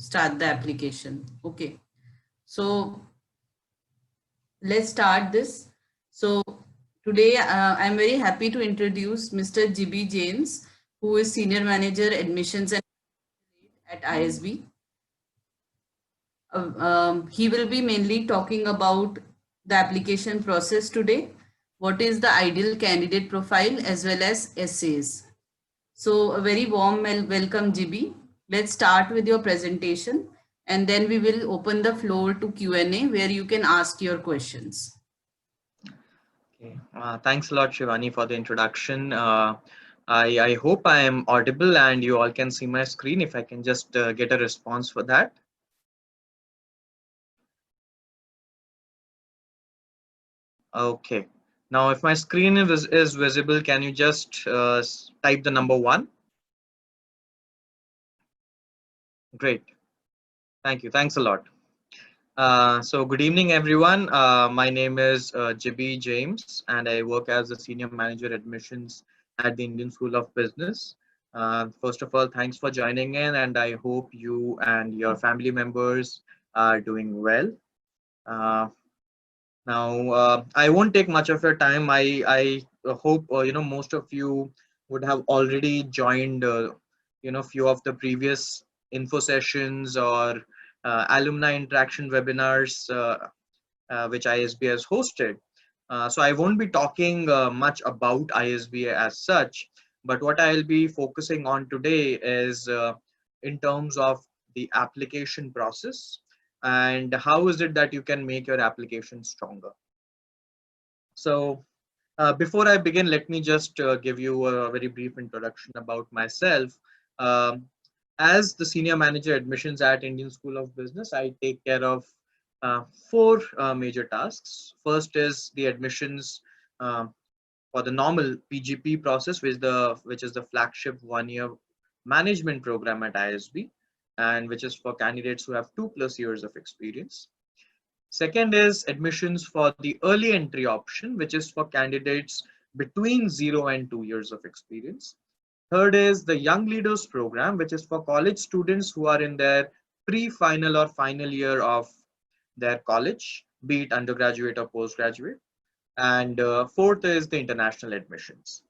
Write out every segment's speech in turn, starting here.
start the application. Okay. So let's start this. So today I'm very happy to introduce Mr. GB James, who is Senior Manager Admissions and at ISB. He will be mainly talking about the application process today, what is the ideal candidate profile as well as essays. So a very warm welcome, GB. Let's start with your presentation and then we will open the floor to Q&A where you can ask your questions. Okay. Thanks a lot, Shivani, for the introduction. I hope I am audible and you all can see my screen. If I can just get a response for that. Okay. Now, if my screen is visible, can you just type the number 1? Great. Thank you. Thanks a lot. So good evening, everyone. My name is GB James, and I work as a Senior Manager Admissions at the Indian School of Business. First of all, thanks for joining in, and I hope you and your family members are doing well. Now, I won't take much of your time. I hope most of you would have already joined few of the previous info sessions or alumni interaction webinars which ISB has hosted. So I won't be talking much about ISB as such, but what I'll be focusing on today is in terms of the application process and how is it that you can make your application stronger. So before I begin, let me just give you a very brief introduction about myself. As the Senior Manager Admissions at Indian School of Business, I take care of 4 major tasks. First is the admissions for the normal PGP process, which is the flagship 1-year management program at ISB, and which is for candidates who have 2+ years of experience. Second is admissions for the early entry option, which is for candidates between 0 and 2 years of experience. Third is the Young Leaders Program, which is for college students who are in their pre-final or final year of their college, be it undergraduate or postgraduate. And fourth is the international admissions.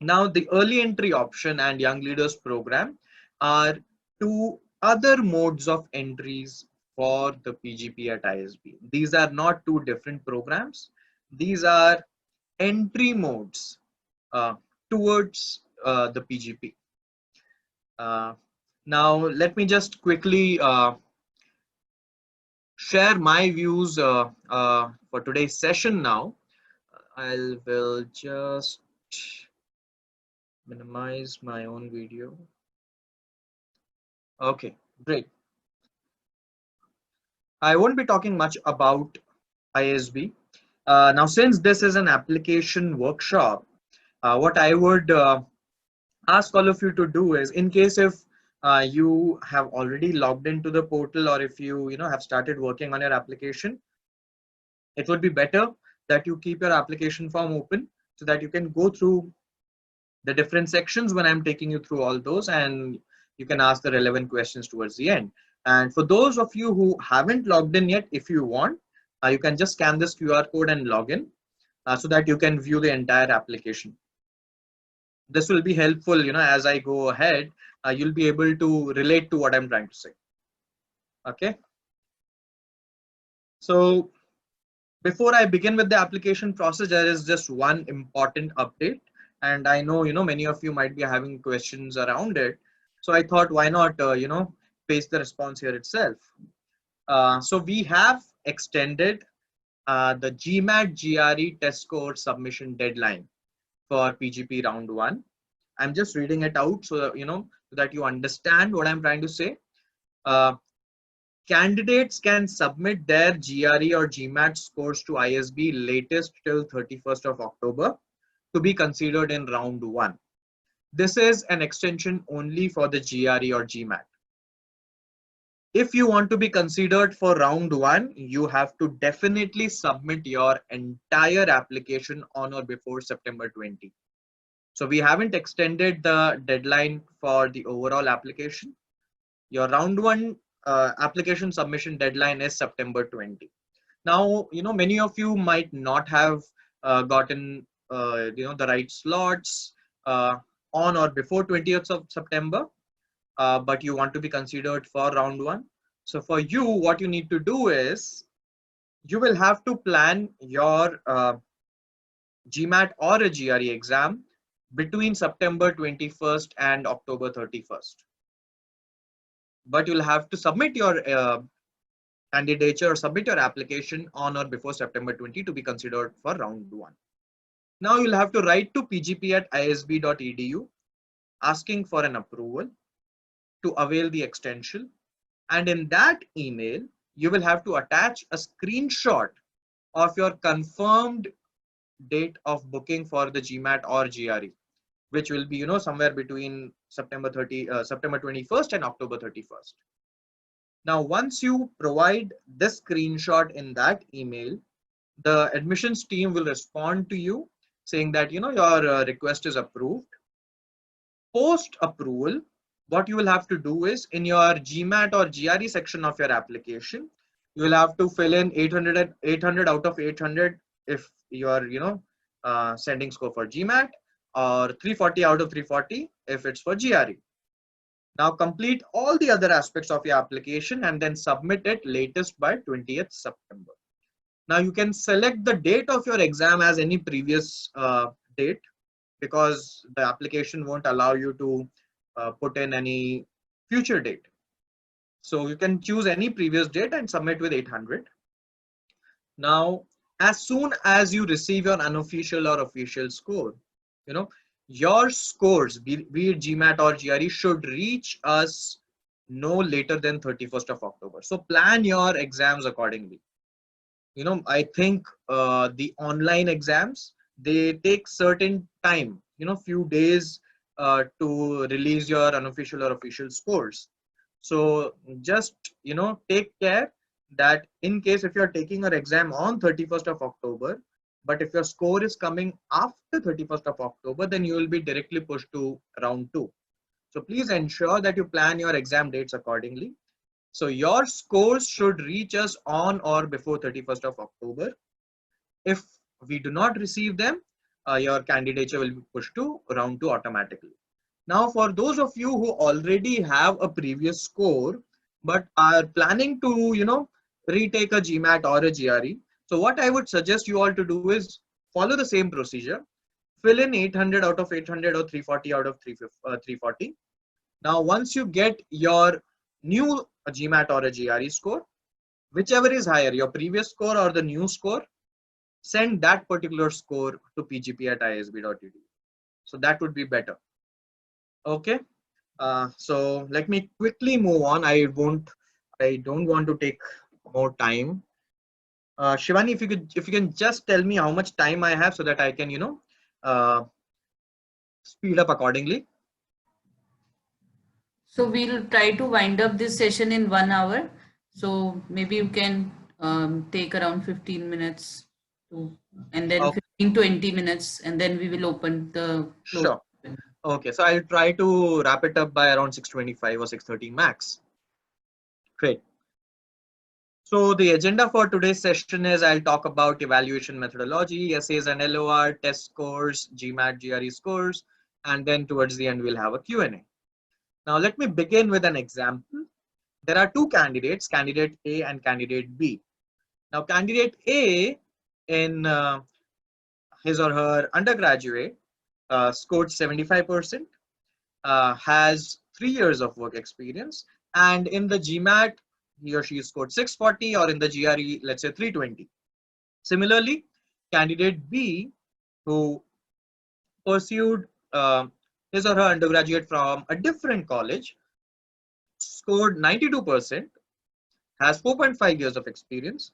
Now, the early entry option and Young Leaders Program are 2 other modes of entries for the PGP at ISB. These are not 2 different programs. These are entry modes towards the PGP. Now, let me just quickly share my views for today's session now. I will just minimize my own video. Okay, great. I won't be talking much about ISB. Now, since this is an application workshop, what I would ask all of you to do is, in case if you have already logged into the portal or if you have started working on your application, it would be better that you keep your application form open so that you can go through the different sections when I'm taking you through all those, and you can ask the relevant questions towards the end. And for those of you who haven't logged in yet, if you want, you can just scan this QR code and log in so that you can view the entire application. This will be helpful, as I go ahead, you'll be able to relate to what I'm trying to say. Okay. So before I begin with the application process, there is just one important update. And I know, many of you might be having questions around it. So I thought, why not, paste the response here itself. So we have extended the GMAT GRE test score submission deadline for PGP round 1. I'm just reading it out so that you understand what I'm trying to say. Candidates can submit their GRE or GMAT scores to ISB latest till 31st of October to be considered in round 1. This is an extension only for the GRE or GMAT. If you want to be considered for round 1, you have to definitely submit your entire application on or before September 20. So we haven't extended the deadline for the overall application. Your round 1 application submission deadline is September 20. Now, many of you might not have gotten, the right slots on or before 20th of September, but you want to be considered for round one. So for you, what you need to do is you will have to plan your GMAT or a GRE exam between September 21st and October 31st. But you'll have to submit your candidature or submit your application on or before September 20 to be considered for round one. Now you'll have to write to pgp@isb.edu asking for an approval to avail the extension. And in that email, you will have to attach a screenshot of your confirmed date of booking for the GMAT or GRE, which will be, somewhere between September 21st and October 31st. Now, once you provide this screenshot in that email, the admissions team will respond to you saying that, your request is approved. Post approval, what you will have to do is in your GMAT or GRE section of your application, you will have to fill in 800 out of 800 if you are, sending score for GMAT, or 340 out of 340 if it's for GRE. Now complete all the other aspects of your application and then submit it latest by 20th September. Now you can select the date of your exam as any previous date, because the application won't allow you to put in any future date. So you can choose any previous date and submit with 800. Now, as soon as you receive your unofficial or official score, your scores, be it GMAT or GRE, should reach us no later than 31st of October. So plan your exams accordingly. I think the online exams, they take certain time, few days to release your unofficial or official scores. So just, take care that in case if you're taking your exam on 31st of October, but if your score is coming after 31st of October, then you will be directly pushed to round two. So please ensure that you plan your exam dates accordingly. So your scores should reach us on or before 31st of October. If we do not receive them, your candidature will be pushed to round two automatically. Now, for those of you who already have a previous score, but are planning to, retake a GMAT or a GRE, so what I would suggest you all to do is follow the same procedure. Fill in 800 out of 800 or 340 out of 340. Now, once you get your new GMAT or a GRE score, whichever is higher, your previous score or the new score, send that particular score to pgp@isb.edu. So that would be better. Okay. So let me quickly move on. I don't want to take more time. Shivani, if you can just tell me how much time I have so that I can, speed up accordingly. So we'll try to wind up this session in 1 hour. So maybe you can take around 15 minutes and then Okay. 15, 20 minutes, and then we will open the close. Sure. Okay, so I'll try to wrap it up by around 6:25 or 6:30 max. Great. So the agenda for today's session is I'll talk about evaluation methodology, essays and LOR, test scores, GMAT, GRE scores, and then towards the end we'll have a Q&A. Now let me begin with an example. There are two candidates, candidate A and candidate B. Now candidate A in his or her undergraduate scored 75%, has 3 years of work experience, and in the GMAT he or she scored 640, or in the GRE let's say 320. Similarly, candidate B, who pursued his or her undergraduate from a different college, scored 92%, has 4.5 years of experience,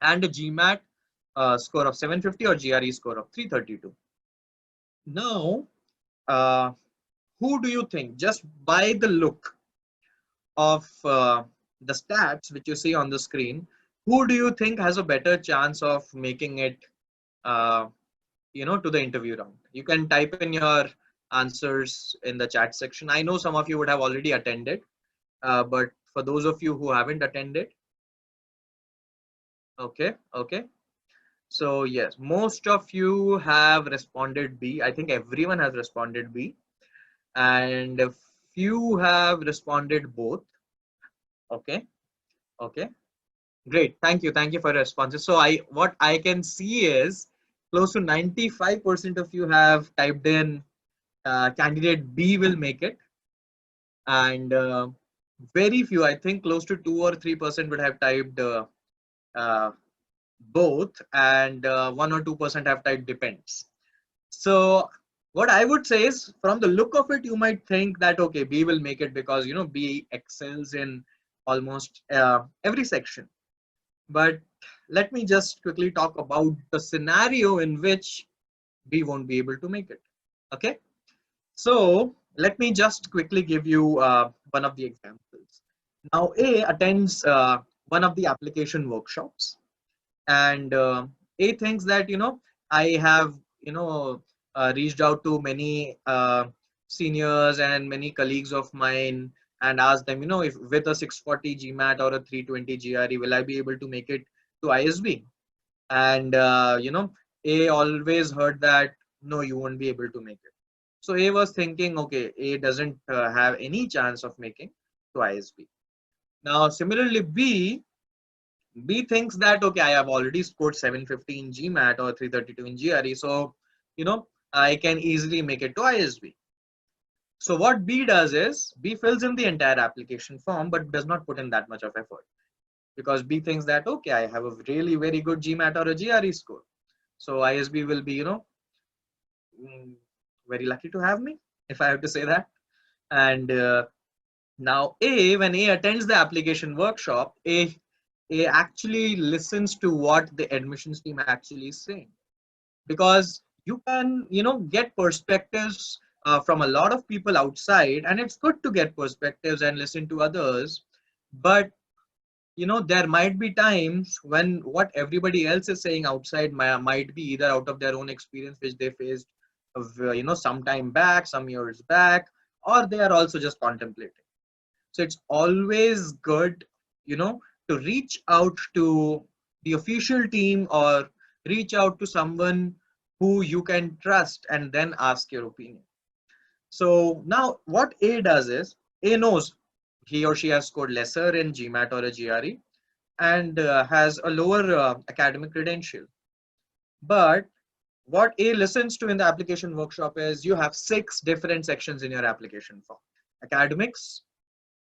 and a GMAT score of 750 or GRE score of 332. Now, who do you think, just by the look of the stats which you see on the screen, who do you think has a better chance of making it, to the interview round? You can type in your answers in the chat section. I know some of you would have already attended, but for those of you who haven't attended. Okay, okay. So yes, most of you have responded B. I think everyone has responded B, and a few have responded both. Okay, okay, great. Thank you for your responses. So what I can see is close to 95% of you have typed in candidate B will make it, and very few, I think close to 2 or 3% would have typed uh, both, and 1 or 2% have typed depends. So what I would say is, from the look of it, you might think that okay, B will make it because B excels in almost every section. But let me just quickly talk about the scenario in which B won't be able to make it. Okay, so let me just quickly give you one of the examples. Now A attends one of the application workshops, and A thinks that I have reached out to many seniors and many colleagues of mine and asked them, if with a 640 GMAT or a 320 GRE, will I be able to make it to ISB? And A always heard that no, you won't be able to make it. So A was thinking, okay, A doesn't have any chance of making to ISB. Now similarly B thinks that okay, I have already scored 750 in GMAT or 332 in GRE, so I can easily make it to ISB. So what B does is B fills in the entire application form but does not put in that much of effort, because B thinks that okay, I have a really very good GMAT or a GRE score, so ISB will be mm, very lucky to have me, if I have to say that. And now when A attends the application workshop, A actually listens to what the admissions team actually is saying, because you can get perspectives from a lot of people outside, and it's good to get perspectives and listen to others. But there might be times when what everybody else is saying outside might be either out of their own experience which they faced some time back, some years back, or they are also just contemplating. So it's always good to reach out to the official team or reach out to someone who you can trust and then ask your opinion. So now what A does is, A knows he or she has scored lesser in GMAT or a GRE and has a lower academic credential. But what A listens to in the application workshop is you have 6 different sections in your application form: academics,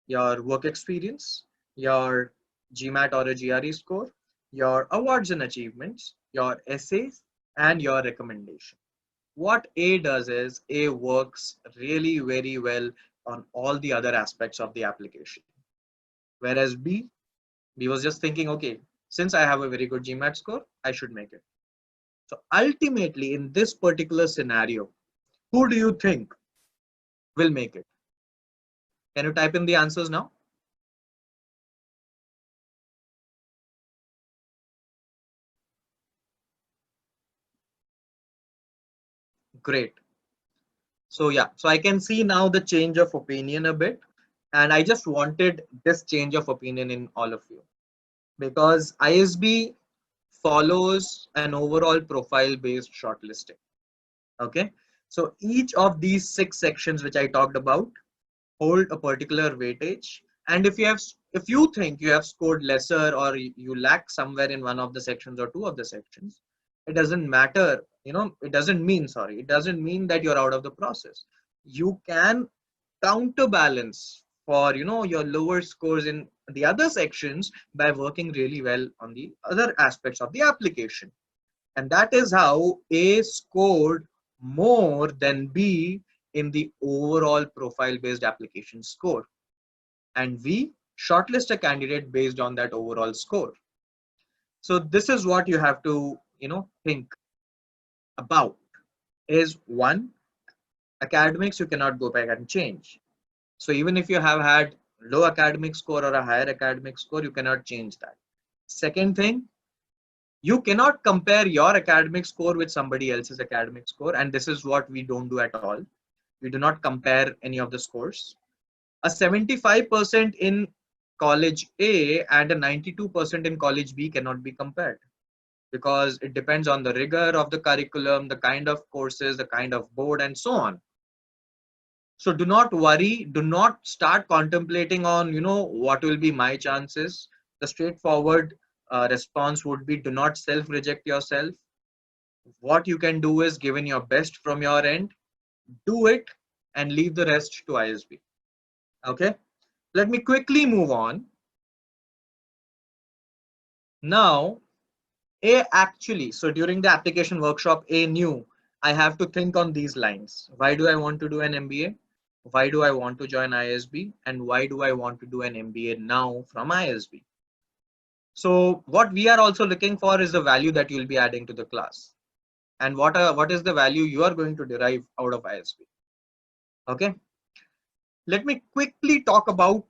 your work experience, your GMAT or a GRE score, your awards and achievements, your essays, and your recommendation. What A does is A works really very well on all the other aspects of the application. Whereas B was just thinking, okay, since I have a very good GMAT score, I should make it. So ultimately, in this particular scenario, who do you think will make it? Can you type in the answers now? Great. So yeah, so I can see now the change of opinion a bit. And I just wanted this change of opinion in all of you, because ISB follows an overall profile based shortlisting. Okay. So each of these 6 sections which I talked about hold a particular weightage. And if you think you have scored lesser or you lack somewhere in one of the sections or 2 of the sections, it doesn't matter. It doesn't mean, sorry, it doesn't mean that you're out of the process. You can counterbalance for your lower scores in the other sections by working really well on the other aspects of the application. And that is how A scored more than B in the overall profile based application score, and we shortlist a candidate based on that overall score. So this is what you have to think about. Is one, academics you cannot go back and change. So even if you have had low academic score or a higher academic score, you cannot change that. Second thing, you cannot compare your academic score with somebody else's academic score, and this is what we don't do at all. We do not compare any of the scores. A 75% in college A and a 92% in college B cannot be compared, because it depends on the rigor of the curriculum, the kind of courses, the kind of board, and so on. So do not worry, do not start contemplating on, what will be my chances. The straightforward response would be, do not self reject yourself. What you can do is, given your best from your end, do it and leave the rest to ISB. Okay, let me quickly move on. Now, so during the application workshop, A knew I have to think on these lines. Why do I want to do an MBA? Why do I want to join ISB? And why do I want to do an MBA now from ISB? So what we are also looking for is the value that you'll be adding to the class. And what is the value you are going to derive out of ISB? Okay. Let me quickly talk about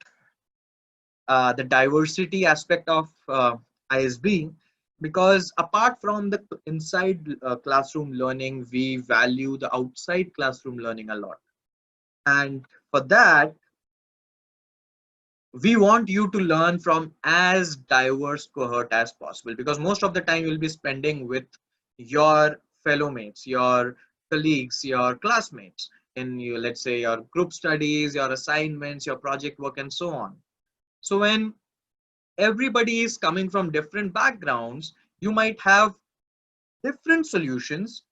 the diversity aspect of ISB, because apart from the inside classroom learning, we value the outside classroom learning a lot. And for that, we want you to learn from as diverse cohort as possible, because most of the time you'll be spending with your fellow mates, your colleagues, your classmates in your, let's say, your group studies, your assignments, your project work, and so on. So when everybody is coming from different backgrounds, you might have different solutions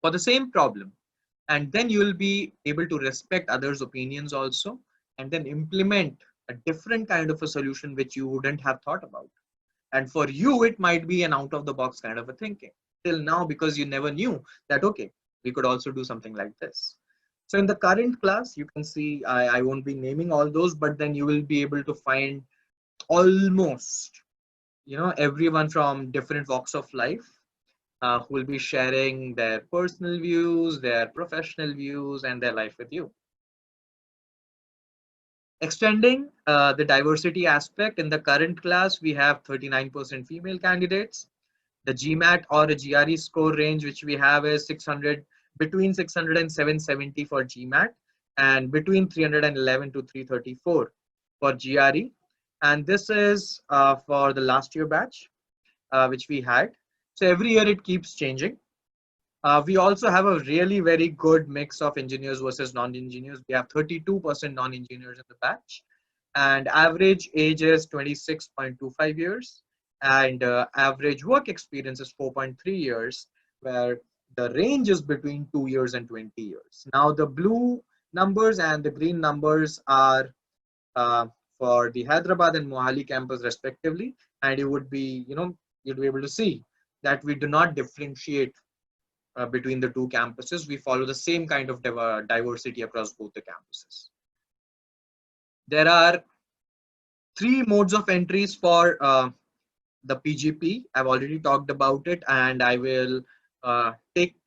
for the same problem, and then you will be able to respect others' opinions also, and then implement a different kind of a solution which you wouldn't have thought about. And for you, it might be an out of the box kind of a thinking till now, because you never knew that, okay, we could also do something like this. So in the current class, you can see, I won't be naming all those, but then you will be able to find almost, everyone from different walks of life, who will be sharing their personal views, their professional views, and their life with you. Extending the diversity aspect, in the current class, we have 39% female candidates. The GMAT or a GRE score range which we have is 600, between 600 and 770 for GMAT, and between 311 to 334 for GRE. And this is for the last year batch, which we had. So every year it keeps changing. We also have a really very good mix of engineers versus non-engineers. We have 32% non-engineers in the batch, and average age is 26.25 years, and average work experience is 4.3 years, where the range is between 2 years and 20 years. Now the blue numbers and the green numbers are for the Hyderabad and Mohali campus respectively, and you would be, you'd be able to see that we do not differentiate between the two campuses. We follow the same kind of diversity across both the campuses. There are 3 modes of entries for the PGP. I've already talked about it, and I will take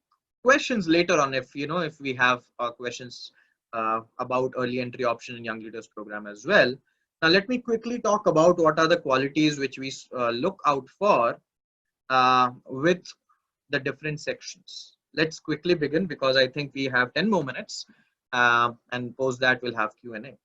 questions later on if we have questions about early entry option in Young Leaders program as well. Now let me quickly talk about what are the qualities which we look out for with the different sections. Let's quickly begin, because I think we have 10 more minutes, and post that we'll have Q&A.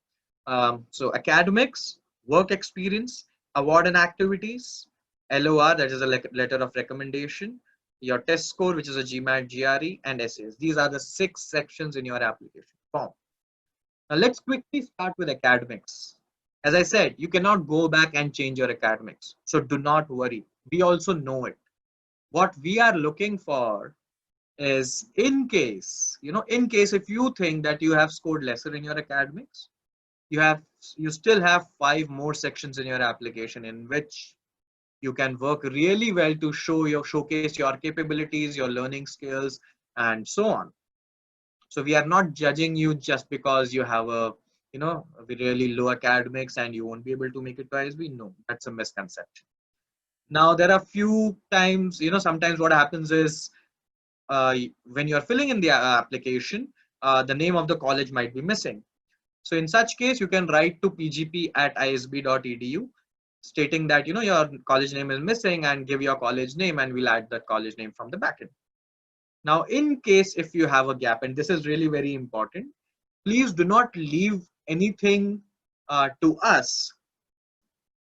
So academics, work experience, award and activities, LOR, that is a letter of recommendation, your test score, which is a GMAT, GRE, and essays. These are the 6 sections in your application form. Now let's quickly start with academics. As I said, you cannot go back and change your academics, so do not worry. We also know it. What we are looking for is, in case if you think that you have scored lesser in your academics, you still have 5 more sections in your application in which you can work really well to showcase your capabilities, your learning skills, and so on. So we are not judging you just because you have a really low academics and you won't be able to make it to ISB. No, that's a misconception. Now there are few times, sometimes what happens is, when you're filling in the application, the name of the college might be missing. So in such case, you can write to pgp@isb.edu stating that your college name is missing, and give your college name, and we'll add that college name from the backend. Now, in case if you have a gap, and this is really very important, please do not leave anything to us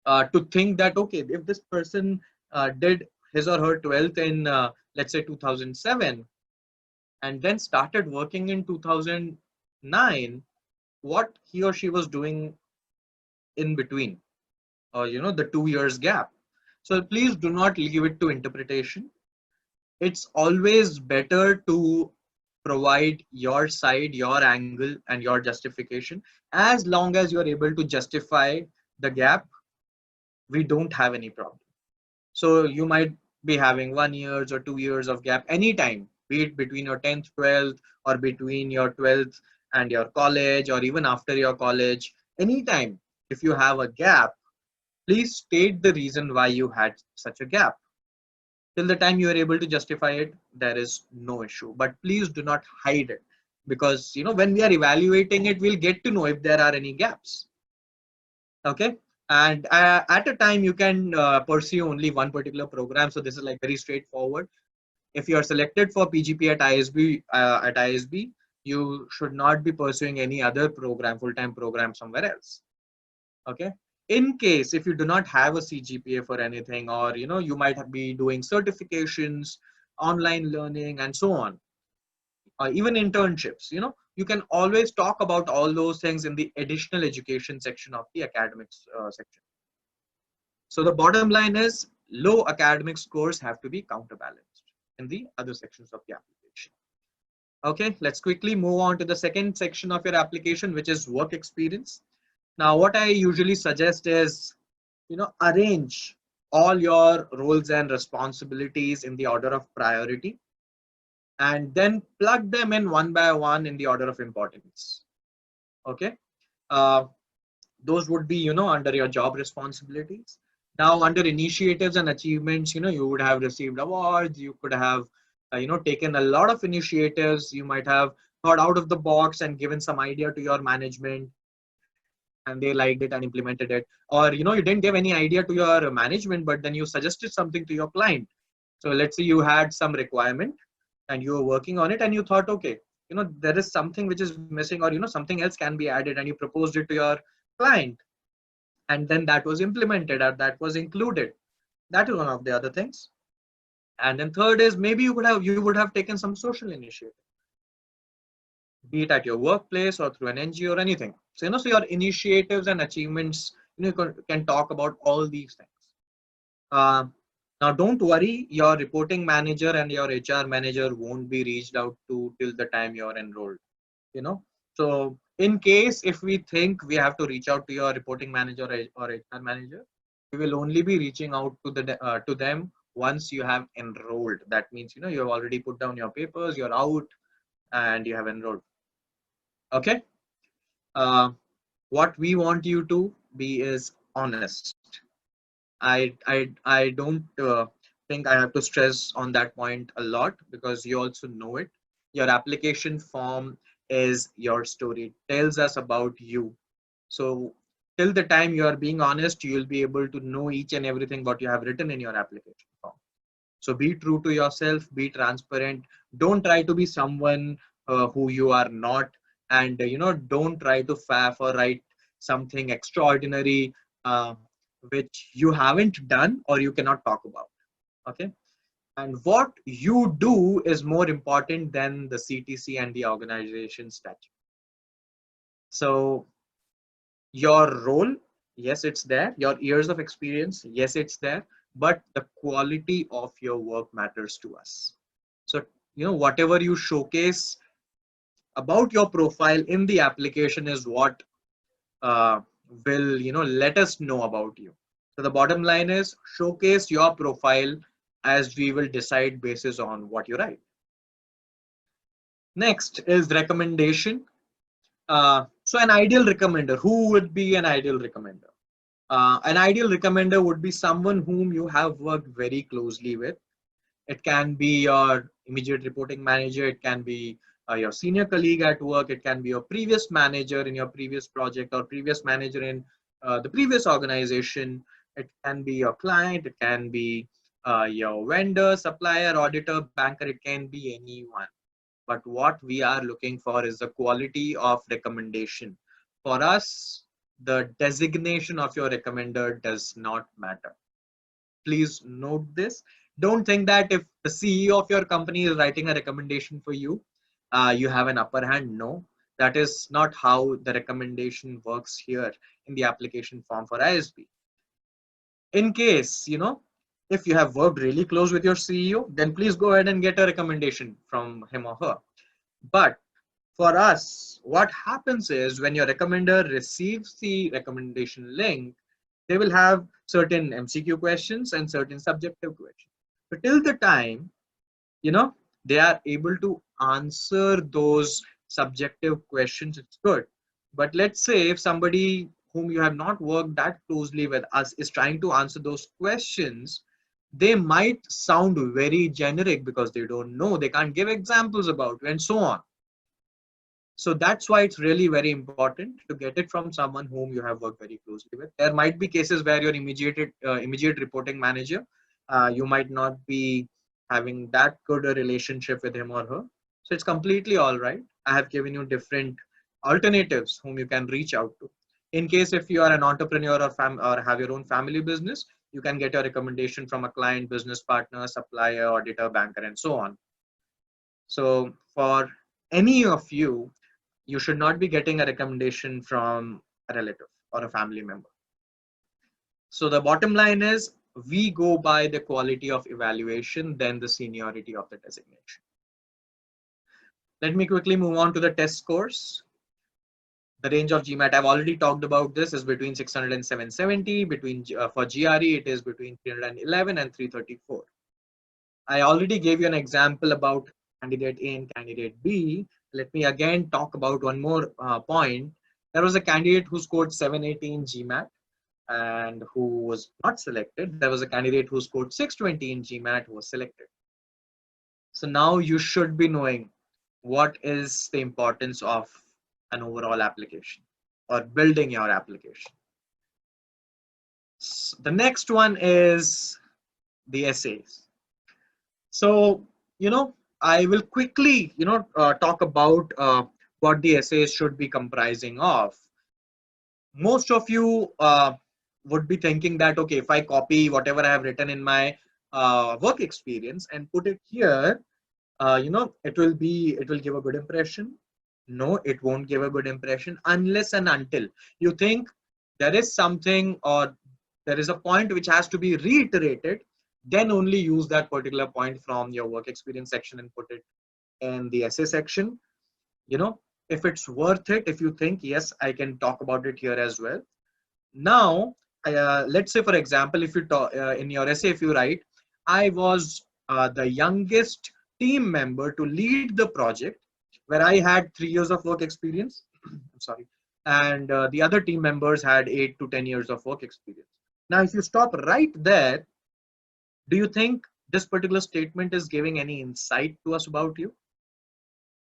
to think that, okay, if this person did his or her 12th in, let's say, 2007, and then started working in 2009, what he or she was doing in between, or the 2 years gap. So please do not leave it to interpretation. It's always better to provide your side, your angle, and your justification. As long as you're able to justify the gap, we don't have any problem. So you might be having 1 years or 2 years of gap anytime, be it between your 10th, 12th, or between your 12th and your college, or even after your college. Anytime, if you have a gap, please state the reason why you had such a gap. Till the time you are able to justify it, there is no issue. But please do not hide it, because when we are evaluating it, we'll get to know if there are any gaps. Okay. And at a time you can pursue only one particular program. So this is like very straightforward. If you are selected for PGP at ISB, you should not be pursuing any other program, full-time program somewhere else. Okay. In case if you do not have a CGPA for anything, or you might be doing certifications, online learning, and so on, even internships, you can always talk about all those things in the additional education section of the academics section. So the bottom line is, low academic scores have to be counterbalanced in the other sections of the application. Okay, let's quickly move on to the second section of your application, which is work experience. Now, what I usually suggest is, arrange all your roles and responsibilities in the order of priority, and then plug them in one by one in the order of importance. Okay. Uh, those would be, under your job responsibilities. Now, under initiatives and achievements, you would have received awards. You could have, taken a lot of initiatives. You might have thought out of the box and given some idea to your management, and they liked it and implemented it. Or, you didn't give any idea to your management, but then you suggested something to your client. So let's say you had some requirement and you were working on it, and you thought, okay, there is something which is missing, or, something else can be added, and you proposed it to your client, and then that was implemented, or that was included. That is one of the other things. And then third is, maybe you would have taken some social initiative, be it at your workplace or through an NGO or anything. So so your initiatives and achievements, you can talk about all these things. uh, Now, don't worry, your reporting manager and your HR manager won't be reached out to till the time you're enrolled. So in case if we think we have to reach out to your reporting manager or HR manager, we will only be reaching out to them once you have enrolled. That means you have already put down your papers, you're out, and you have enrolled. Okay. uh, what we want you to be is honest. I don't think I have to stress on that point a lot, because you also know it. Your application form is your story. It tells us about you. So till the time you are being honest, you will be able to know each and everything what you have written in your application form. So be true to yourself, be transparent. Don't try to be someone who you are not, and don't try to faff or write something extraordinary uh, which you haven't done or you cannot talk about. Okay. And what you do is more important than the CTC and the organization statute. So your role, yes, it's there. Your years of experience, yes, it's there. But the quality of your work matters to us. So whatever you showcase about your profile in the application is what uh, will let us know about you. So the bottom line is, showcase your profile, as we will decide basis on what you write. Next is recommendation. So an ideal recommender, who would be an ideal recommender? An ideal recommender would be someone whom you have worked very closely with. It can be your immediate reporting manager, it can be your senior colleague at work, it can be your previous manager in your previous project, or previous manager in the previous organization. It can be your client, it can be your vendor, supplier, auditor, banker, it can be anyone. But what we are looking for is the quality of recommendation. For us, the designation of your recommender does not matter. Please note this. Don't think that if the CEO of your company is writing a recommendation for you, you have an upper hand. No, that is not how the recommendation works here in the application form for ISB. In case, if you have worked really close with your CEO, then please go ahead and get a recommendation from him or her. But for us, what happens is when your recommender receives the recommendation link, they will have certain MCQ questions and certain subjective questions. But till the time, they are able to answer those subjective questions, it's good. But let's say if somebody whom you have not worked that closely with us is trying to answer those questions, they might sound very generic because they don't know, they can't give examples about it, and so on. So that's why it's really very important to get it from someone whom you have worked very closely with. There might be cases where your immediate reporting manager, you might not be having that good a relationship with him or her. So it's completely all right. I have given you different alternatives whom you can reach out to. In case if you are an entrepreneur or have your own family business, you can get a recommendation from a client, business partner, supplier, auditor, banker, and so on. So for any of you, you should not be getting a recommendation from a relative or a family member. So the bottom line is we go by the quality of evaluation than the seniority of the designation. Let me quickly move on to the test scores. The range of GMAT, I've already talked about this, is between 600 and 770. For GRE, it is between 311 and 334. I already gave you an example about candidate A and candidate B. Let me again talk about one more point. There was a candidate who scored 780 in GMAT and who was not selected. There was a candidate who scored 620 in GMAT who was selected. So now you should be knowing what is the importance of an overall application or building your application. So the next one is the essays. So, I will quickly, talk about what the essays should be comprising of. Most of you would be thinking that, okay, if I copy whatever I have written in my work experience and put it here, it will give a good impression. No, it won't give a good impression unless and until you think there is something or there is a point which has to be reiterated, then only use that particular point from your work experience section and put it in the essay section. If it's worth it, if you think, yes, I can talk about it here as well. Now, let's say, for example, if you talk in your essay, if you write, I was the youngest team member to lead the project where I had 3 years of work experience. I'm sorry. And the other team members had 8 to 10 years of work experience. Now, if you stop right there, do you think this particular statement is giving any insight to us about you?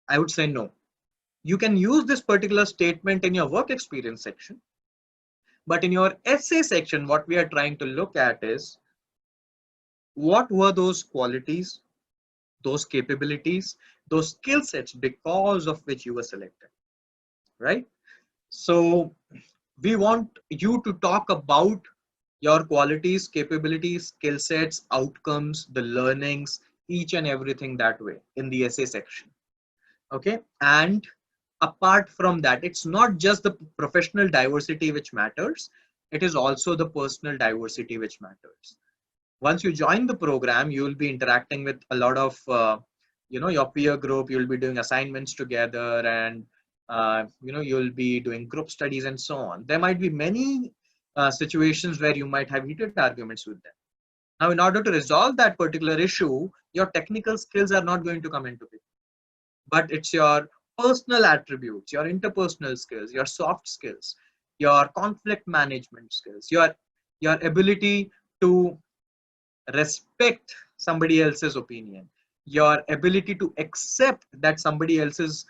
I would say no. You can use this particular statement in your work experience section. But in your essay section, what we are trying to look at is what were those qualities, those capabilities, those skill sets because of which you were selected, right? So we want you to talk about your qualities, capabilities, skill sets, outcomes, the learnings, each and everything that way in the essay section. Okay. And apart from that, it's not just the professional diversity which matters. It is also the personal diversity which matters. Once you join the program, you will be interacting with a lot of, your peer group. You'll be doing assignments together and, you'll be doing group studies and so on. There might be many situations where you might have heated arguments with them. Now, in order to resolve that particular issue, your technical skills are not going to come into it, but it's your personal attributes, your interpersonal skills, your soft skills, your conflict management skills, your ability to respect somebody else's opinion, your ability to accept that somebody else's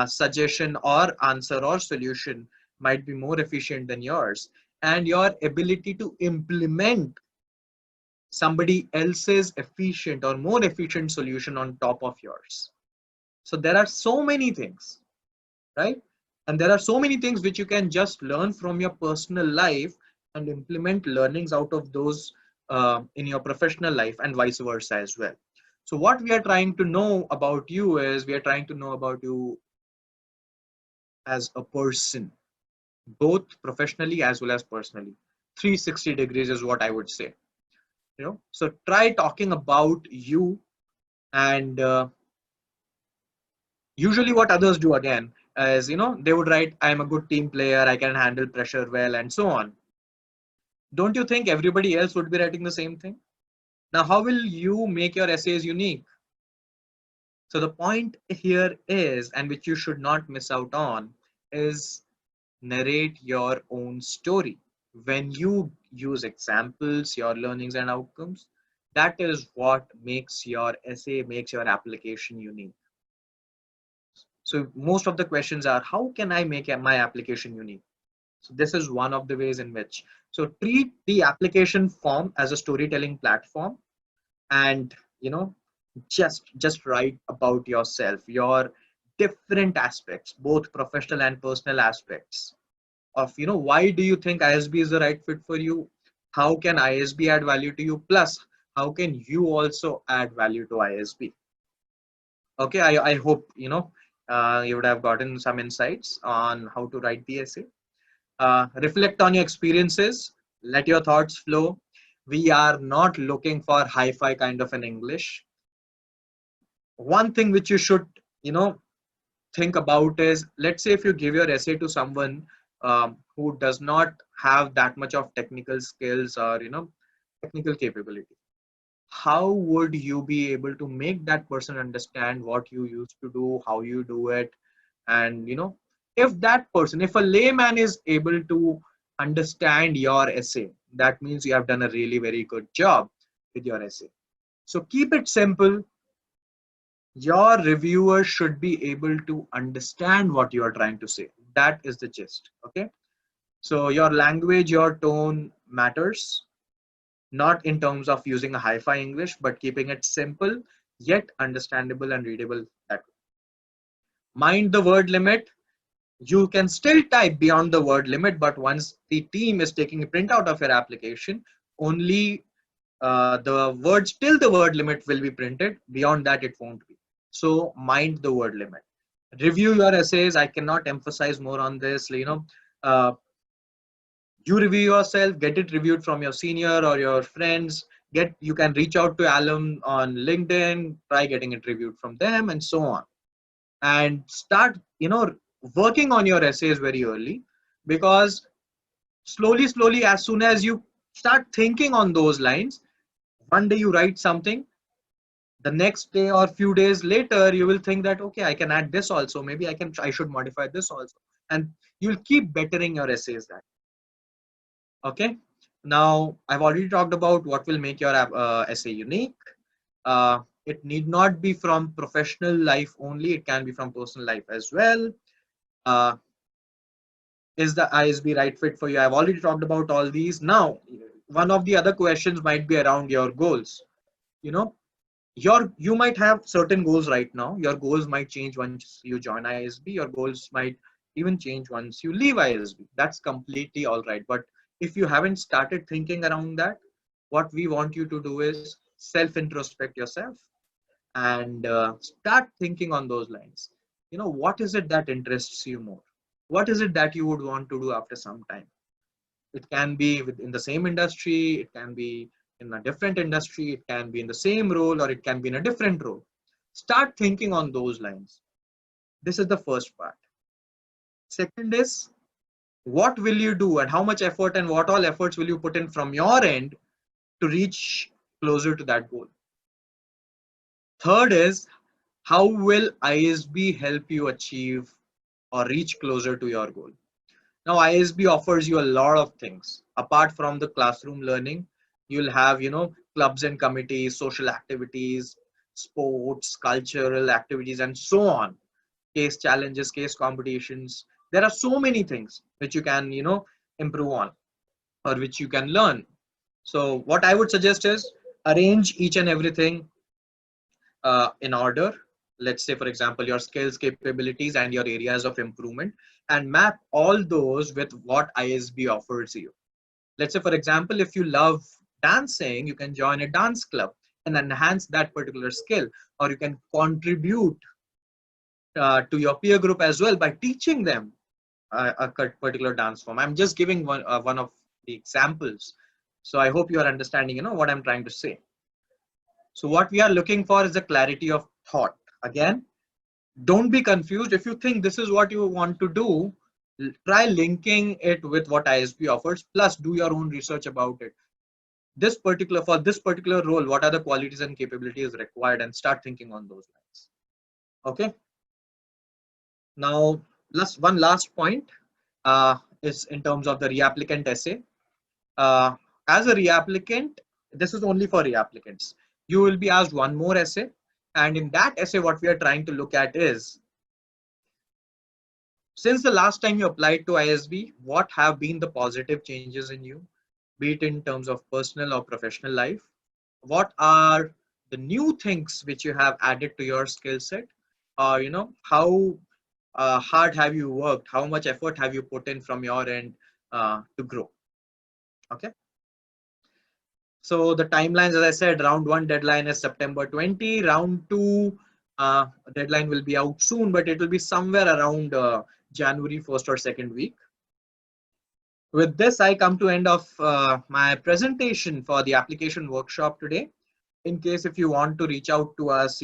suggestion or answer or solution might be more efficient than yours, and your ability to implement somebody else's efficient or more efficient solution on top of yours. So there are so many things, right? And there are so many things which you can just learn from your personal life and implement learnings out of those in your professional life, and vice versa as well. So what we are trying to know about you is, we are trying to know about you as a person, both professionally as well as personally. 360 degrees is what I would say. So try talking about you, and usually what others do again is, they would write, I am a good team player, I can handle pressure well, and so on. Don't you think everybody else would be writing the same thing? Now, how will you make your essays unique? So the point here is, and which you should not miss out on, is narrate your own story. When you use examples, your learnings and outcomes, that is what makes your essay, makes your application unique. So most of the questions are, how can I make my application unique? So this is one of the ways in which. So treat the application form as a storytelling platform, and just write about yourself, your different aspects, both professional and personal aspects of, why do you think ISB is the right fit for you? How can ISB add value to you? Plus, how can you also add value to ISB? Okay, I hope you would have gotten some insights on how to write the essay. Reflect on your experiences, let your thoughts flow. We are not looking for hi-fi kind of an English. One thing which you should think about is, let's say if you give your essay to someone who does not have that much of technical skills or technical capability, how would you be able to make that person understand what you used to do, how you do it? And if that person, if a layman is able to understand your essay, that means you have done a really very good job with your essay. So keep it simple. Your reviewer should be able to understand what you are trying to say. That is the gist. Okay, so your language, your tone matters, not in terms of using a hi-fi English, but keeping it simple yet understandable and readable. That mind the word limit. You can still type beyond the word limit, but once the team is taking a printout of your application, only the words till the word limit will be printed. Beyond that, it won't be. So mind the word limit. Review your essays. I cannot emphasize more on this. Uh, you review yourself, get it reviewed from your senior or your friends. You can reach out to alum on LinkedIn, try getting it reviewed from them, and so on. And start working on your essays very early, because slowly, as soon as you start thinking on those lines, one day you write something, the next day or few days later you will think that, okay, I can add this also, maybe I should modify this also, and you'll keep bettering your essays. That okay. Now I've already talked about what will make your essay unique. It need not be from professional life only, it can be from personal life as well. uh, is the ISB right fit for you? I've already talked about all these. Now one of the other questions might be around your goals. you know you might have certain goals right now. Your goals might change once you join ISB. Your goals might even change once you leave ISB. That's completely all right. But if you haven't started thinking around that, what we want you to do is self introspect yourself, and start thinking on those lines. What is it that interests you more? What is it that you would want to do after some time? It can be within the same industry, it can be in a different industry, it can be in the same role, or it can be in a different role. Start thinking on those lines. This is the first part. Second is, what will you do and how much effort and what all efforts will you put in from your end to reach closer to that goal? Third is, how will ISB help you achieve or reach closer to your goal? Now, ISB offers you a lot of things. Apart from the classroom learning, you'll have, clubs and committees, social activities, sports, cultural activities, and so on. Case challenges, case competitions. There are so many things which you can, improve on, or which you can learn. So what I would suggest is, arrange each and everything in order. let's say for example your skills, capabilities, and your areas of improvement, and map all those with what ISB offers you. Let's say for example, if you love dancing, you can join a dance club and enhance that particular skill, or you can contribute to your peer group as well by teaching them a particular dance form. I'm just giving one of the examples, so I hope you are understanding what I'm trying to say. So what we are looking for is the clarity of thought. Again, don't be confused. If you think this is what you want to do, try linking it with what ISB offers, plus do your own research about it. For this particular role, what are the qualities and capabilities required, and start thinking on those lines. Okay. Now, one last point is in terms of the reapplicant essay. Uh, as a reapplicant, this is only for reapplicants. You will be asked one more essay, and in that essay, what we are trying to look at is, since the last time you applied to ISB, what have been the positive changes in you, be it in terms of personal or professional life? What are the new things which you have added to your skill set? How hard have you worked? How much effort have you put in from your end to grow? Okay. So the timelines, as I said, round one deadline is September 20. Round two deadline will be out soon, but it will be somewhere around January 1st or 2nd week. With this, I come to end of my presentation for the application workshop today. In case if you want to reach out to us,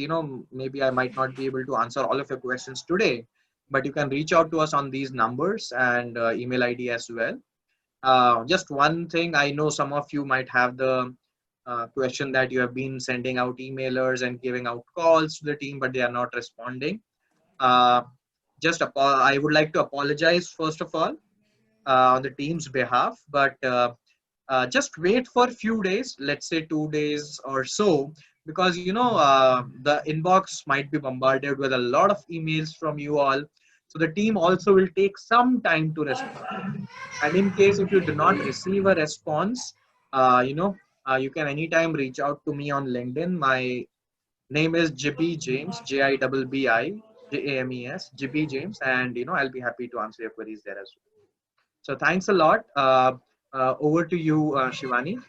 maybe I might not be able to answer all of your questions today, but you can reach out to us on these numbers and email ID as well. Just one thing, I know some of you might have the question that you have been sending out emailers and giving out calls to the team, but they are not responding. Uh, I would like to apologize first of all on the team's behalf, but just wait for a few days, let's say 2 days or so, because the inbox might be bombarded with a lot of emails from you all. So the team also will take some time to respond. And in case if you do not receive a response, you can anytime reach out to me on LinkedIn. My name is Jibby James, JIBBI JAMES, Jibby James, and I'll be happy to answer your queries there as well. So thanks a lot. Over to you, Shivani.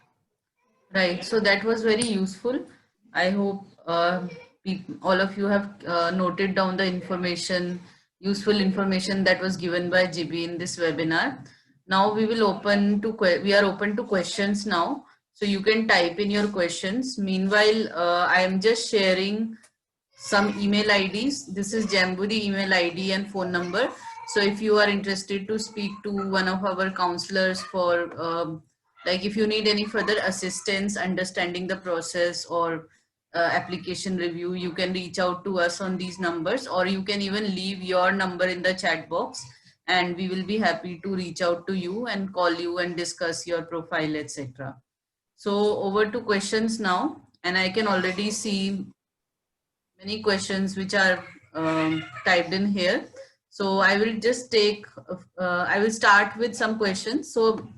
Right, so that was very useful. I hope all of you have noted down the information, useful information that was given by GB in this webinar. Now we are open to questions now. So you can type in your questions. Meanwhile, I am just sharing some email IDs. This is Jamboree email ID and phone number. So if you are interested to speak to one of our counselors for like if you need any further assistance understanding the process or application review, you can reach out to us on these numbers, or you can even leave your number in the chat box and we will be happy to reach out to you and call you and discuss your profile, etc. So over to questions now, and I can already see many questions which are typed in here. So I will just I will start with some questions. So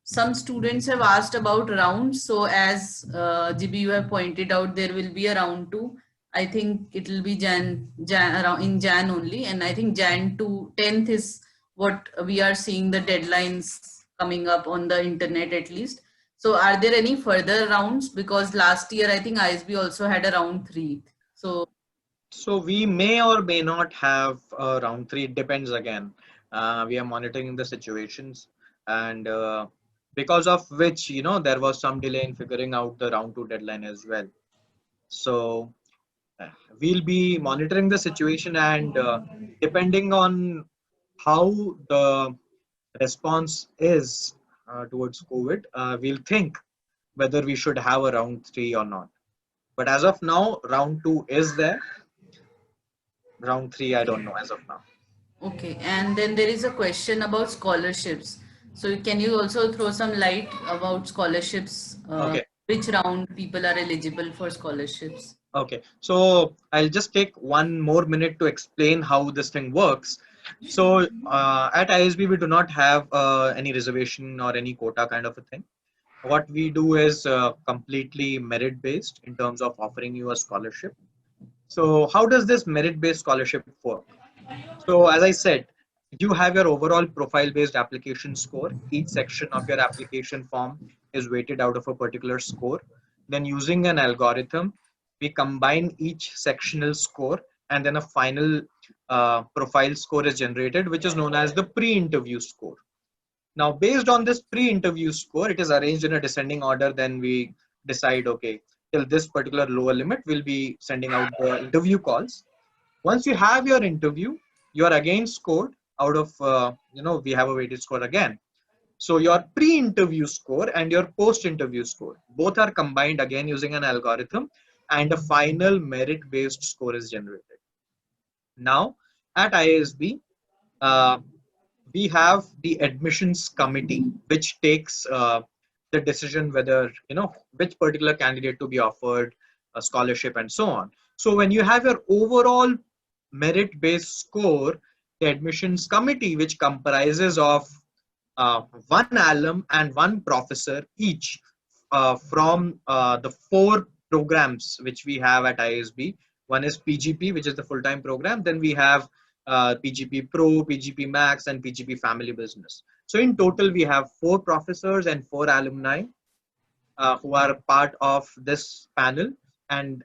some students have asked about rounds. So as GB, you have pointed out, there will be a round two. I think it will be around in Jan only. And I think Jan to 10th is what we are seeing the deadlines coming up on the internet at least. So are there any further rounds? Because last year, I think ISB also had a round three. So So we may or may not have round three. It depends again. We are monitoring the situations, and because of which there was some delay in figuring out the round two deadline as well. So uh, we'll be monitoring the situation, and depending on how the response is towards COVID, we'll think whether we should have a round three or not. But as of now, round two is there. Round three, I don't know as of now. okay, and then there is a question about scholarships. So can you also throw some light about scholarships? Okay. Which round people are eligible for scholarships? Okay. So I'll just take one more minute to explain how this thing works. So at ISB, we do not have any reservation or any quota kind of a thing. What we do is completely merit based in terms of offering you a scholarship. So how does this merit-based scholarship work? So as I said, you have your overall profile-based application score. Each section of your application form is weighted out of a particular score. Then using an algorithm, we combine each sectional score, and then a final profile score is generated, which is known as the pre-interview score. Now, based on this pre-interview score, it is arranged in a descending order. Then we decide, okay, till this particular lower limit, we'll be sending out the interview calls. Once you have your interview, you are again scored out of, we have a weighted score again. So your pre-interview score and your post-interview score, both are combined again using an algorithm, and a final merit-based score is generated. Now, at ISB, uh, we have the admissions committee, which takes the decision whether, which particular candidate to be offered a scholarship and so on. So when you have your overall merit-based score, the admissions committee, which comprises of one alum and one professor each from the four programs which we have at ISB. One is PGP, which is the full-time program. Then we have PGP Pro, PGP Max, and PGP Family Business. So in total, we have 4 professors and 4 alumni who are part of this panel, and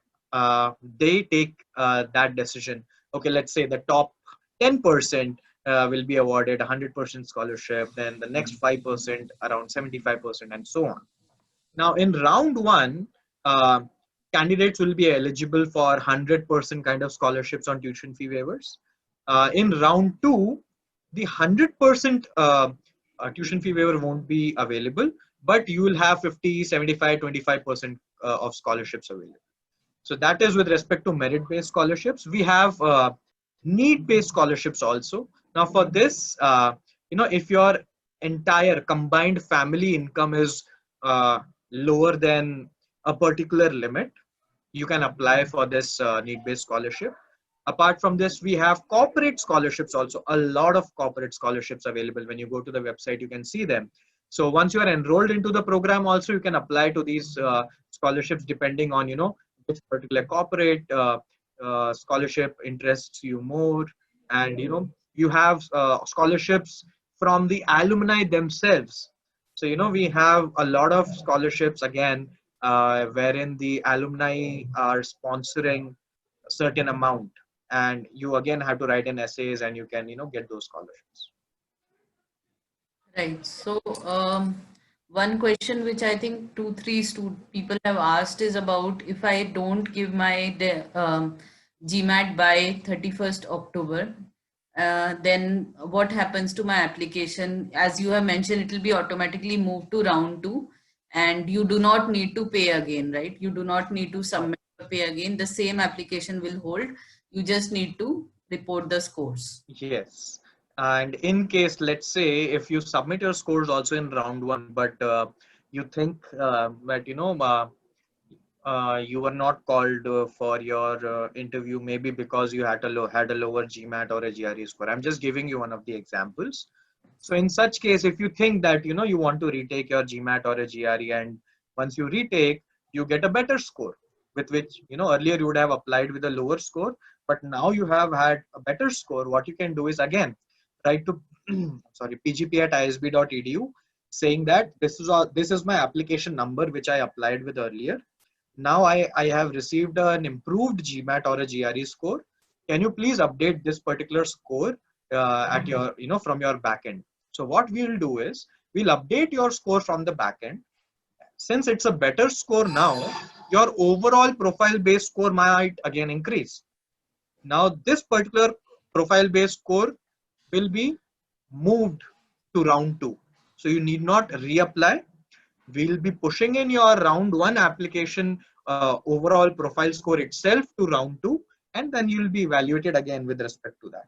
they take that decision. Okay, let's say the top 10% will be awarded 100% scholarship, then the next 5% around 75%, and so on. Now, in round one, uh, candidates will be eligible for 100% kind of scholarships on tuition fee waivers. In round two, the 100% tuition fee waiver won't be available, but you will have 50, 75, 25% of scholarships available. So that is with respect to merit-based scholarships. We have need-based scholarships also. Now for this, if your entire combined family income is lower than a particular limit, you can apply for this need-based scholarship. Apart from this, we have corporate scholarships also. A lot of corporate scholarships available. When you go to the website, you can see them. So once you are enrolled into the program, also you can apply to these scholarships depending on which particular corporate scholarship interests you more, and you have scholarships from the alumni themselves. So we have a lot of scholarships again, wherein the alumni are sponsoring a certain amount, and you again have to write in essays, and you can get those scholarships. Right. So, one question which I think two, three people have asked is about if I don't give my GMAT by 31st October, then what happens to my application? As you have mentioned, it will be automatically moved to round two, and you do not need to pay again, right? You do not need to submit or pay again. The same application will hold. You just need to report the scores. Yes. And in case, let's say, if you submit your scores also in round one, but you think that you were not called for your interview, maybe because you had had a lower GMAT or a GRE score. I'm just giving you one of the examples. So in such case, if you think that you want to retake your GMAT or a GRE, and once you retake, you get a better score, with which earlier you would have applied with a lower score, but now you have had a better score. What you can do is again write to sorry, pgp@isb.edu, saying that this is my application number which I applied with earlier. Now I have received an improved GMAT or a GRE score. Can you please update this particular score at your, from your backend? So what we'll do is we'll update your score from the backend. Since it's a better score now, your overall profile based score might again increase. Now this particular profile based score will be moved to round two. So you need not reapply. We'll be pushing in your round one application overall profile score itself to round two, and then you'll be evaluated again with respect to that.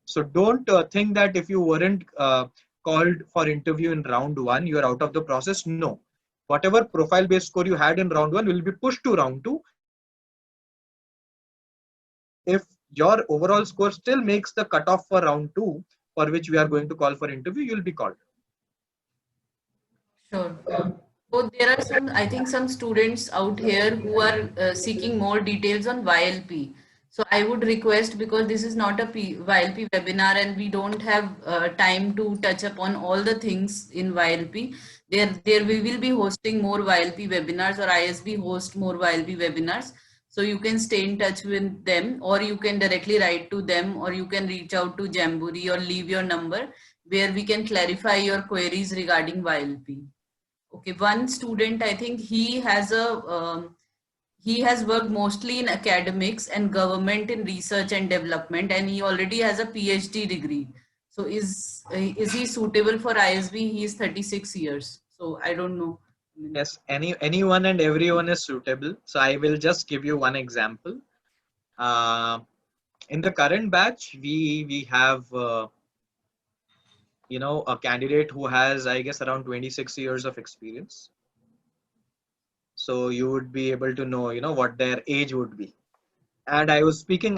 So don't think that if you weren't called for interview in round one, you're out of the process. No, whatever profile based score you had in round one will be pushed to round two. If your overall score still makes the cutoff for round two, for which we are going to call for interview, you'll be called. Sure. So there are some, I think some students out here who are seeking more details on YLP. So I would request, because this is not a YLP webinar and we don't have time to touch upon all the things in YLP. There we will be hosting more YLP webinars, or ISB host more YLP webinars. So you can stay in touch with them, or you can directly write to them, or you can reach out to Jamboree or leave your number where we can clarify your queries regarding YLP. Okay, one student, I think he has worked mostly in academics and government in research and development, and he already has a PhD degree. So is he suitable for ISB? He is 36 years. So I don't know. I mean, Yes, anyone and everyone is suitable. So I will just give you one example. Uh, in the current batch, we have a candidate who has, I guess, around 26 years of experience. So you would be able to know, what their age would be. And I was speaking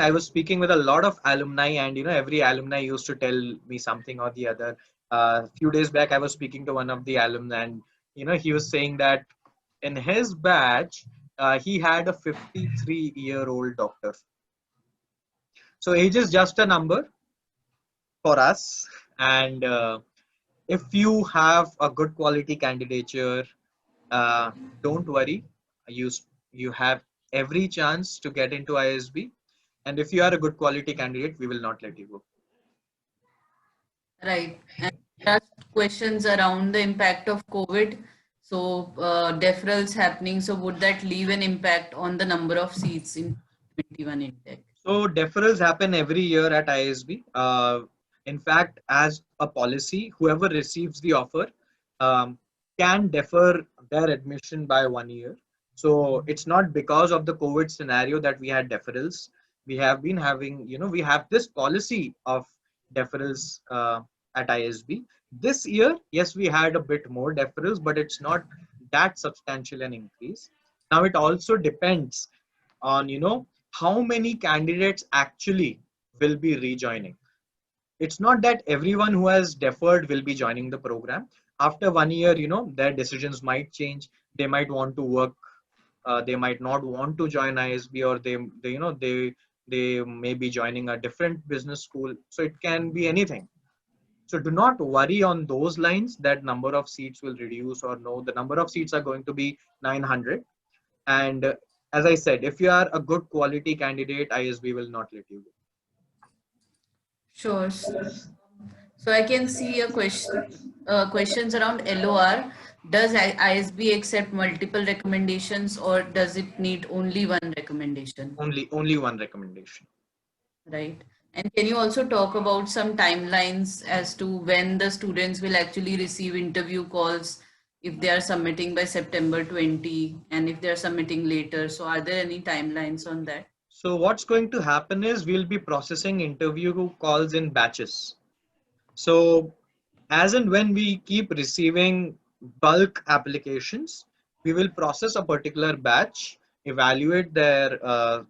with a lot of alumni, and every alumni used to tell me something or the other. A few days back, I was speaking to one of the alumni, and he was saying that in his batch, he had a 53-year-old doctor. So age is just a number for us. And if you have a good quality candidature, uh, don't worry. You have every chance to get into ISB. And if you are a good quality candidate, we will not let you go. right. And there are questions around the impact of COVID. So deferrals happening. So would that leave an impact on the number of seats in 21 intake? So deferrals happen every year at ISB. In fact, as a policy, whoever receives the offer um, can defer their admission by 1 year. So it's not because of the COVID scenario that we had deferrals. We have been having, we have this policy of deferrals at ISB. This year, yes, we had a bit more deferrals, but it's not that substantial an increase. Now it also depends on how many candidates actually will be rejoining. It's not that everyone who has deferred will be joining the program. After 1 year, their decisions might change. They might want to work. They might not want to join ISB, or they may be joining a different business school. So it can be anything. So do not worry on those lines that number of seats will reduce or no. The number of seats are going to be 900. And as I said, if you are a good quality candidate, ISB will not let you go. Sure. So I can see a questions around LOR. Does ISB accept multiple recommendations, or does it need only one recommendation? Only one recommendation. Right. And can you also talk about some timelines as to when the students will actually receive interview calls, if they are submitting by September 20 and if they are submitting later? So are there any timelines on that? So what's going to happen is we'll be processing interview calls in batches. So as and when we keep receiving bulk applications, we will process a particular batch, evaluate their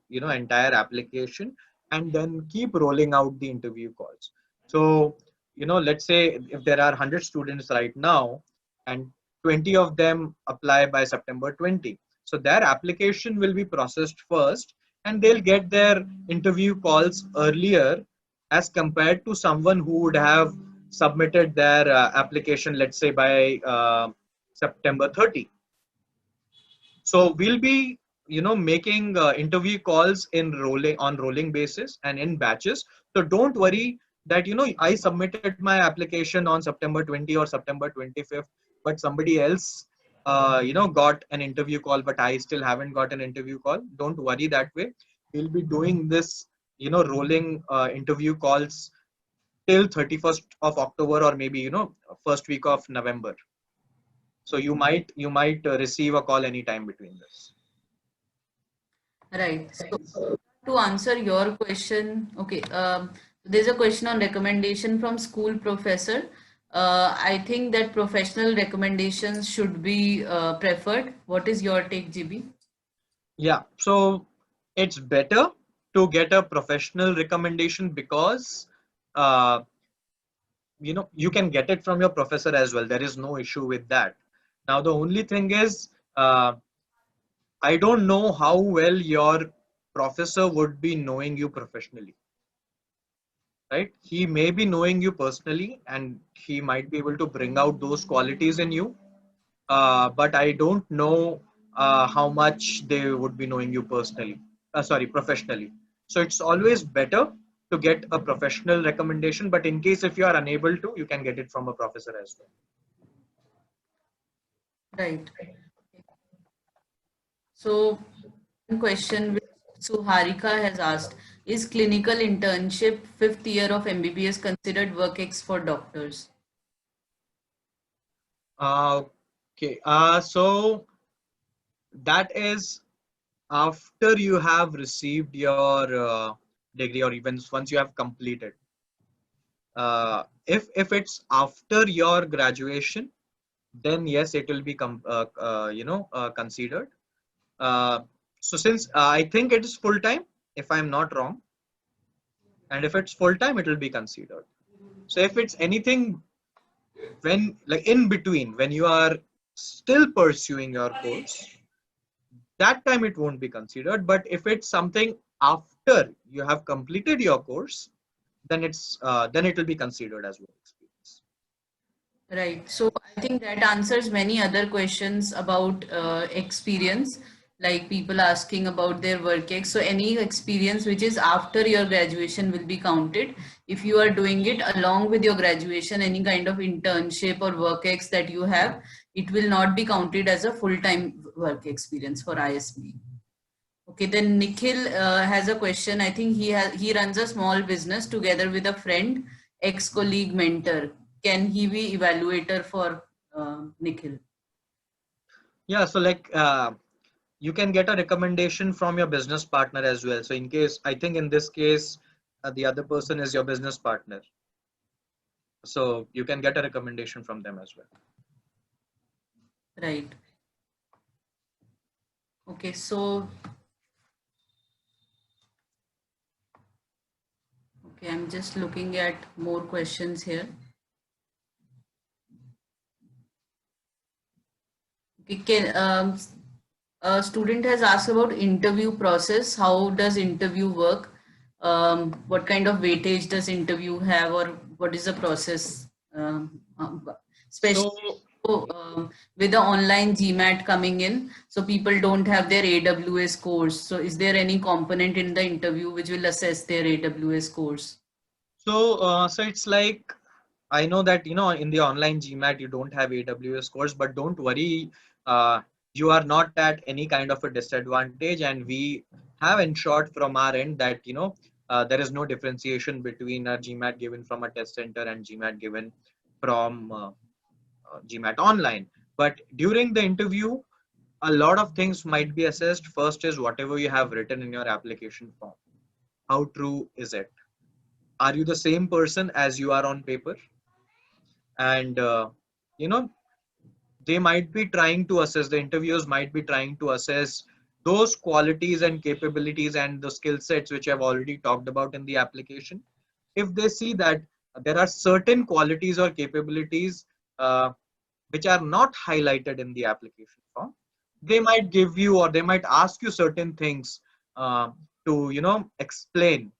entire application, and then keep rolling out the interview calls. So let's say if there are 100 students right now, and 20 of them apply by September 20, so their application will be processed first, and they'll get their interview calls earlier as compared to someone who would have submitted their application, let's say by September 30. So we'll be making interview calls in rolling basis and in batches. So don't worry that I submitted my application on September 20 or September 25th, but somebody else got an interview call, but I still haven't got an interview call. Don't worry that way. We'll be doing this rolling interview calls till 31st of October, or maybe first week of November. So you might receive a call anytime between this. Right. So to answer your question, okay, there's a question on recommendation from school professor. I think that professional recommendations should be preferred. What is your take, GB? Yeah, so it's better to get a professional recommendation because uh, you can get it from your professor as well. There is no issue with that. Now the only thing is, I don't know how well your professor would be knowing you professionally, right? He may be knowing you personally and he might be able to bring out those qualities in you, but I don't know how much they would be knowing you personally, sorry, professionally. So it's always better to get a professional recommendation, but in case if you are unable to, you can get it from a professor as well. Right. So, one question which Suharika has asked, is clinical internship fifth year of MBBS considered work ex for doctors? Okay, so that is after you have received your degree, or even once you have completed. If it's after your graduation, then yes, it will be considered. Uh, so since I think it is full time, if I'm not wrong, and if it's full time, it will be considered. So if it's anything when like in between, when you are still pursuing your course, that time it won't be considered. But if it's something after you have completed your course, then it will be considered as work experience. Right. So I think that answers many other questions about experience, like people asking about their work ex. So any experience which is after your graduation will be counted. If you are doing it along with your graduation, any kind of internship or work ex that you have, it will not be counted as a full-time work experience for ISB. Okay, then Nikhil has a question. I think he runs a small business together with a friend, ex-colleague, mentor. Can he be evaluator for Nikhil? Yeah, so like you can get a recommendation from your business partner as well. So in case, I think in this case, the other person is your business partner. So you can get a recommendation from them as well. Right. Okay, so okay, I'm just looking at more questions here. Okay, a student has asked about interview process. How does interview work? What kind of weightage does interview have, or what is the process? Especially So with the online GMAT coming in, so people don't have their AWS course. So, is there any component in the interview which will assess their AWS course? so it's like, I know that in the online GMAT you don't have AWS course, but don't worry, you are not at any kind of a disadvantage, and we have ensured from our end that there is no differentiation between a GMAT given from a test center and GMAT given from GMAT online. But during the interview, a lot of things might be assessed. First is whatever you have written in your application form. How true is it? Are you the same person as you are on paper? And you know they might be trying to assess, the interviewers might be trying to assess those qualities and capabilities and the skill sets which I've already talked about in the application. If they see that there are certain qualities or capabilities uh, which are not highlighted in the application form, they might give you, or they might ask you certain things uh, to explain,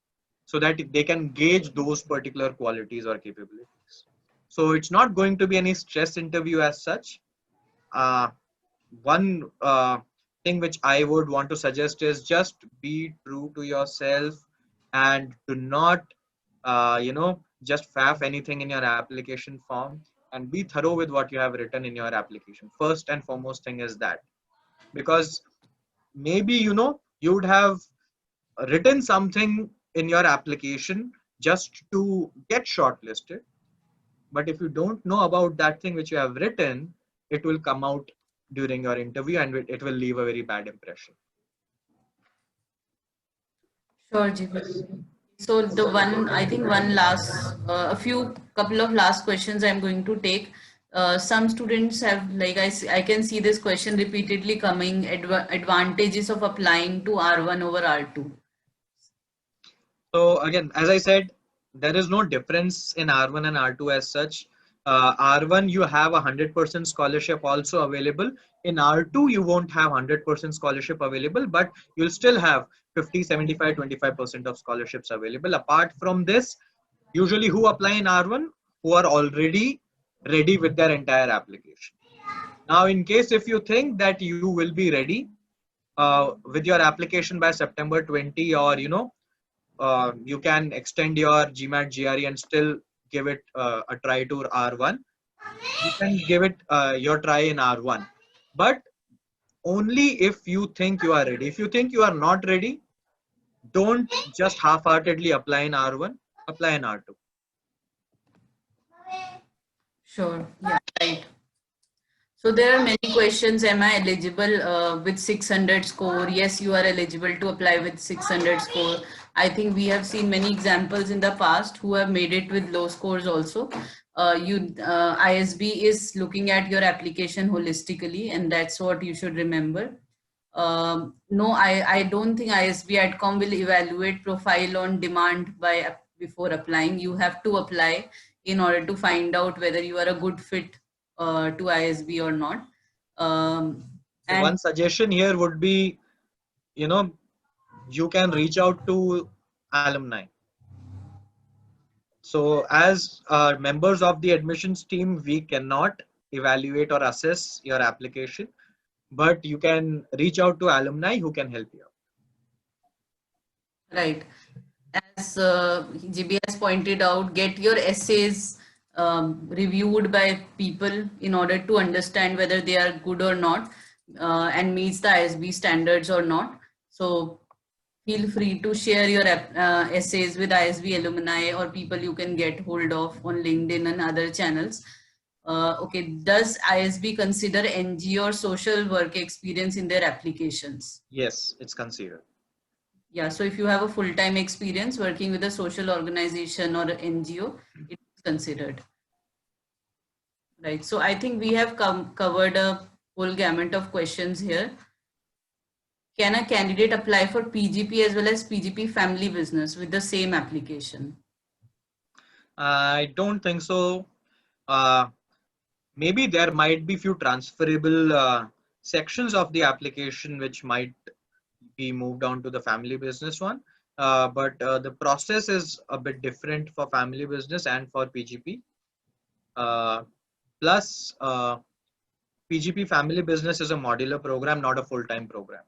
so that they can gauge those particular qualities or capabilities. So it's not going to be any stress interview as such. uh, One thing which I would want to suggest is just be true to yourself, and do not just faff anything in your application form, and be thorough with what you have written in your application. First and foremost thing is that, because maybe you would have written something in your application just to get shortlisted, but if you don't know about that thing which you have written, it will come out during your interview, and it will leave a very bad impression. Sure, GB. So the one, I think one last, a few couple of last questions I'm going to take. Some students have, like I can see this question repeatedly coming, advantages of applying to R1 over R2. So again, as I said, there is no difference in R1 and R2 as such. R1 you have 100% scholarship also available. In R2 you won't have 100% scholarship available, but you'll still have 50, 75, 25% of scholarships available. Apart from this, usually who apply in R1? Who are already ready with their entire application. Now, in case if you think that you will be ready with your application by September 20, or you can extend your GMAT GRE and still give it a try to R1. You can give it your try in R1, but only if you think you are ready. If you think you are not ready, don't just half-heartedly apply in R1. Apply in R2. Sure. Yeah, right. So there are many questions. Am I eligible with 600 score? Yes, you are eligible to apply with 600 score. I think we have seen many examples in the past who have made it with low scores also. ISB is looking at your application holistically, and that's what you should remember. No, I don't think ISB AdCom will evaluate profile on demand before applying. You have to apply in order to find out whether you are a good fit to ISB or not. So And one suggestion here would be, you know, you can reach out to alumni. So as members of the admissions team, we cannot evaluate or assess your application, but you can reach out to alumni who can help you out. right, as GB has pointed out, get your essays reviewed by people in order to understand whether they are good or not and meets the ISB standards or not. So feel free to share your essays with ISB alumni or people you can get hold of on LinkedIn and other channels. Okay, does ISB consider NGO or social work experience in their applications? Yes, it's considered. Yeah, so if you have a full-time experience working with a social organization or an NGO, it is considered. Right, so I think we have covered a whole gamut of questions here. Can a candidate apply for PGP as well as PGP family business with the same application? I don't think so. Uh, Maybe there might be few transferable sections of the application which might be moved on to the family business one. But the process is a bit different for family business and for PGP. Uh, Plus, PGP family business is a modular program, not a full-time program.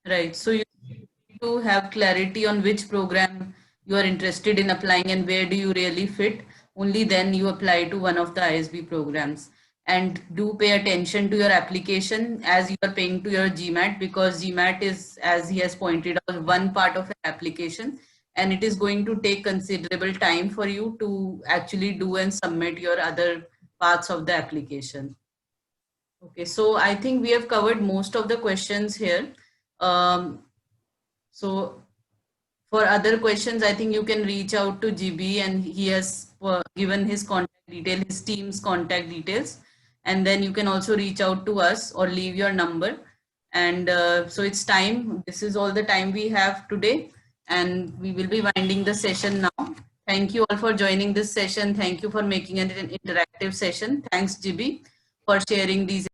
Right, so you need to have clarity on which program you are interested in applying and where do you really fit. Only then you apply to one of the ISB programs. And do pay attention to your application as you are paying to your GMAT, because GMAT is, as he has pointed out, one part of an application, and it is going to take considerable time for you to actually do and submit your other parts of the application. Okay, so I think we have covered most of the questions here. Um, so for other questions, I think you can reach out to GB, and he has given his contact detail, his team's contact details. And then you can also reach out to us or leave your number. And so it's time. This is all the time we have today. And we will be winding the session now. Thank you all for joining this session. Thank you for making it an interactive session. Thanks, GB, for sharing these